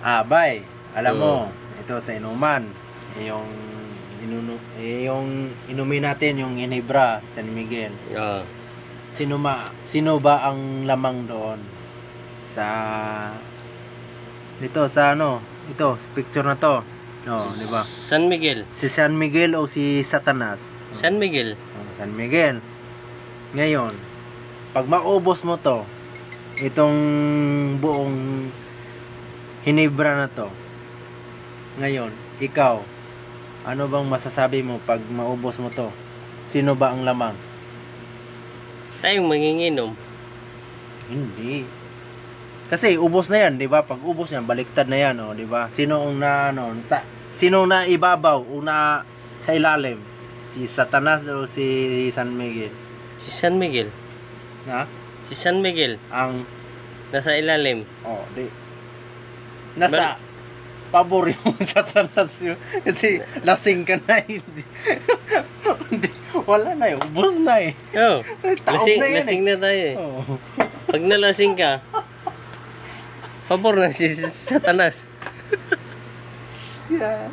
Bay, alam mo, ito sa inuman, yung inumin natin yung Ginebra, San Miguel. Sino ba ang lamang doon sa dito sa ito, picture na to. Di ba? San Miguel. Si San Miguel o si Satanas? San Miguel. San Miguel. Ngayon, pag maubos mo to, itong buong Ginebra na to. Ngayon, ikaw, ano bang masasabi mo pag maubos mo to? Sino ba ang lamang? Tayong manginginom. Hindi. Kasi ubos na 'yan, 'di ba? Pag ubos niyan, baliktad na 'yan, 'di ba? Sino ang sino na ibabaw o na sa ilalim? Si Satanas o si San Miguel? Si San Miguel. Ha? Si San Miguel. Ang Nasa ilalim. nasa pabor yung Satanas yun. Kasi lasing ka na, wala na, ubos na Taob na yan Lasing na tayo eh. Pag nalasing ka, pabor na si Satanas. Yeah.